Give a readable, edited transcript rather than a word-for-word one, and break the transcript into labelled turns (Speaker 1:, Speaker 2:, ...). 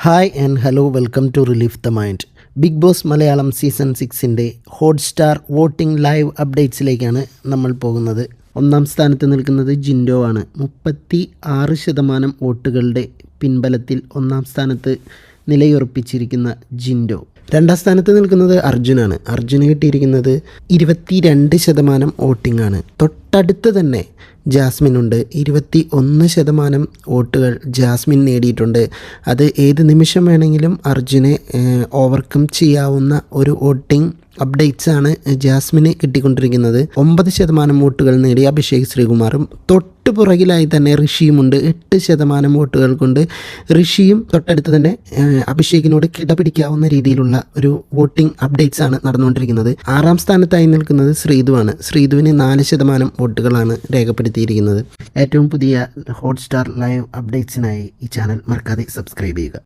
Speaker 1: Hi and hello, welcome to relief the mind. Big Boss Malayalam season 6 Hotstar voting live അപ്ഡേറ്റ്സിലേക്കാണ് നമ്മൾ പോകുന്നത്. ഒന്നാം സ്ഥാനത്ത് നിൽക്കുന്നത് ജിൻഡോ ആണ്. 36% വോട്ടുകളുടെ പിൻബലത്തിൽ ഒന്നാം സ്ഥാനത്ത് നിലയുറപ്പിച്ചിരിക്കുന്ന ജിൻഡോ. രണ്ടാം സ്ഥാനത്ത് നിൽക്കുന്നത് അർജുനാണ്. അർജുന് കിട്ടിയിരിക്കുന്നത് 22% വോട്ടിംഗ് ആണ്. തൊട്ടടുത്ത് തന്നെ ജാസ്മിനുണ്ട്. 21% വോട്ടുകൾ ജാസ്മിൻ നേടിയിട്ടുണ്ട്. അത് ഏത് നിമിഷം വേണമെങ്കിലും അർജുനെ ഓവർകം ചെയ്യാവുന്ന ഒരു വോട്ടിംഗ് അപ്ഡേറ്റ്സാണ് ജാസ്മിന് കിട്ടിക്കൊണ്ടിരിക്കുന്നത്. 9% വോട്ടുകൾ നേടിയ അഭിഷേക് ശ്രീകുമാറും തൊട്ട് പുറകിലായി തന്നെ ഋഷിയുമുണ്ട്. 8% വോട്ടുകൾ കൊണ്ട് ഋഷിയും തൊട്ടടുത്ത് തന്നെ അഭിഷേകിനോട് കിടപിടിക്കാവുന്ന രീതിയിലുള്ള ഒരു വോട്ടിംഗ് അപ്ഡേറ്റ്സ് ആണ് നടന്നുകൊണ്ടിരിക്കുന്നത്. 6ാം സ്ഥാനത്തായി നിൽക്കുന്നത് ശ്രീധുവാണ്. ശ്രീധുവിന് 4% വോട്ടുകളാണ് രേഖപ്പെടുത്തിയിരിക്കുന്നത്. ഏറ്റവും പുതിയ ഹോട്ട്സ്റ്റാർ ലൈവ് അപ്ഡേറ്റ്സിനായി ഈ ചാനൽ മറക്കാതെ സബ്സ്ക്രൈബ് ചെയ്യുക.